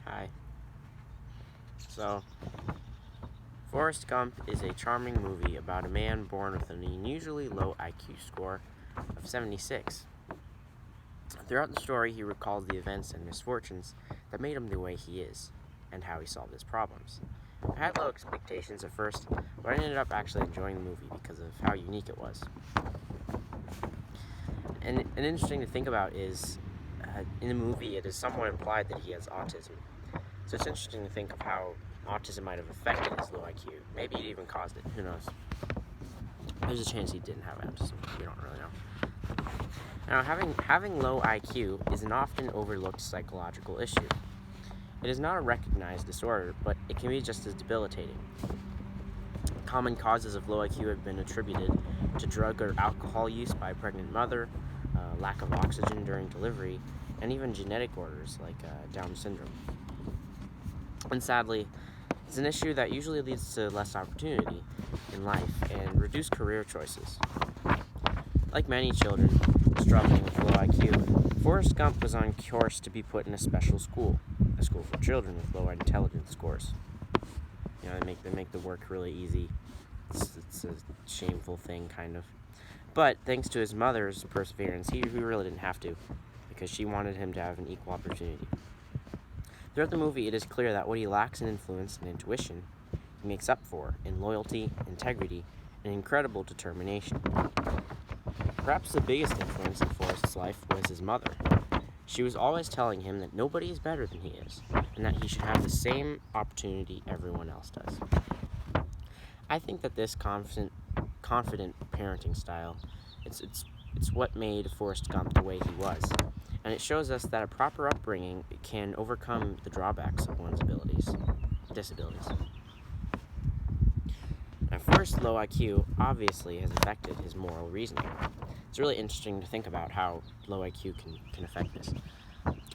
Hi. So, Forrest Gump is a charming movie about a man born with an unusually low IQ score of 76. Throughout the story, he recalls the events and misfortunes that made him the way he is, and how he solved his problems. I had low expectations at first, but I ended up actually enjoying the movie because of how unique it was. And interesting to think about is, in the movie, it is somewhat implied that he has autism. So it's interesting to think of how autism might have affected his low IQ. Maybe it even caused it. Who knows? There's a chance he didn't have autism. We don't really know. Now, having low IQ is an often overlooked psychological issue. It is not a recognized disorder, but it can be just as debilitating. Common causes of low IQ have been attributed to drug or alcohol use by a pregnant mother, lack of oxygen during delivery, and even genetic disorders like Down syndrome. And sadly, it's an issue that usually leads to less opportunity in life and reduced career choices. Like many children struggling with low IQ, Forrest Gump was on course to be put in a special school, a school for children with low intelligence scores. You know, they make the work really easy. It's a shameful thing, kind of. But thanks to his mother's perseverance, he really didn't have to, because she wanted him to have an equal opportunity. Throughout the movie, it is clear that what he lacks in influence and intuition, he makes up for in loyalty, integrity, and incredible determination. Perhaps the biggest influence in Forrest's life was his mother. She was always telling him that nobody is better than he is, and that he should have the same opportunity everyone else does. I think that this confident parenting style, it's what made Forrest Gump the way he was. And it shows us that a proper upbringing can overcome the drawbacks of one's disabilities. Now, Forrest's low IQ obviously has affected his moral reasoning. It's really interesting to think about how low IQ can affect this.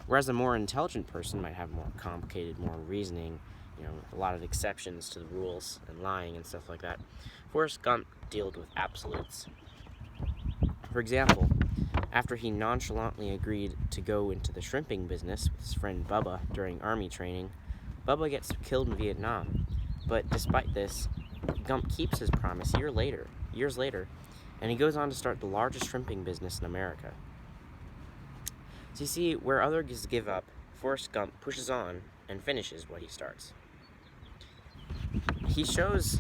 Whereas a more intelligent person might have more complicated moral reasoning, a lot of exceptions to the rules and lying and stuff like that, Forrest Gump dealt with absolutes. For example, after he nonchalantly agreed to go into the shrimping business with his friend Bubba during army training, Bubba gets killed in Vietnam. But despite this, Gump keeps his promise years later, and he goes on to start the largest shrimping business in America. So you see, where others give up, Forrest Gump pushes on and finishes what he starts. He shows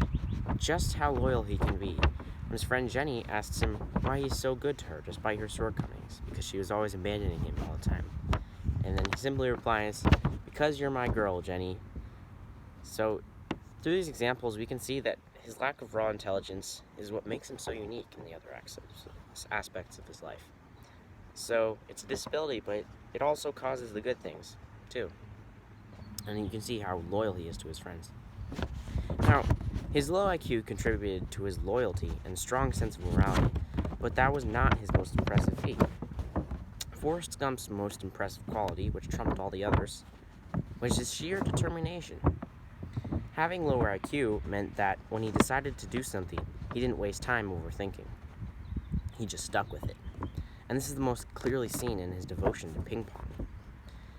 just how loyal he can be. When his friend Jenny asks him why he's so good to her despite her shortcomings, because she was always abandoning him all the time. And then he simply replies, "Because you're my girl, Jenny." So, through these examples, we can see that his lack of raw intelligence is what makes him so unique in the other aspects of his life. So, it's a disability, but it also causes the good things, too. And you can see how loyal he is to his friends. Now, his low IQ contributed to his loyalty and strong sense of morality, but that was not his most impressive feat. Forrest Gump's most impressive quality, which trumped all the others, was his sheer determination. Having lower IQ meant that when he decided to do something, he didn't waste time overthinking. He just stuck with it. And this is the most clearly seen in his devotion to ping pong.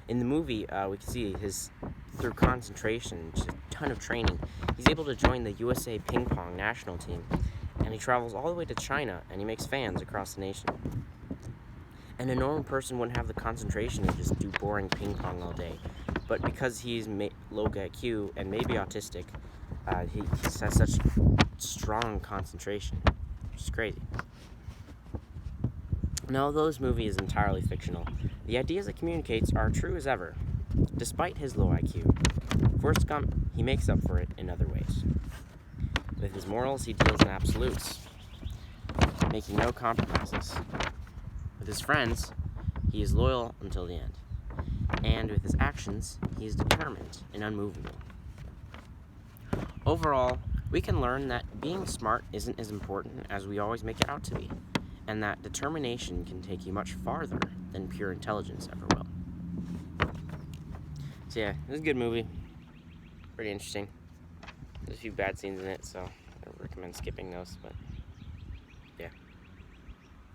In the movie, we can see through concentration, just a ton of training, he's able to join the USA ping pong national team, and he travels all the way to China, and he makes fans across the nation. And a normal person wouldn't have the concentration to just do boring ping pong all day, but because he's low IQ and maybe autistic, he has such strong concentration, which is crazy. Now, though this movie is entirely fictional, the ideas it communicates are true as ever. Despite his low IQ, Forrest Gump, he makes up for it in other ways. With his morals, he deals in absolutes, making no compromises. With his friends, he is loyal until the end. And with his actions, he is determined and unmovable. Overall, we can learn that being smart isn't as important as we always make it out to be, and that determination can take you much farther than pure intelligence ever will. So yeah, this is a good movie. Pretty interesting. There's a few bad scenes in it, so I recommend skipping those, but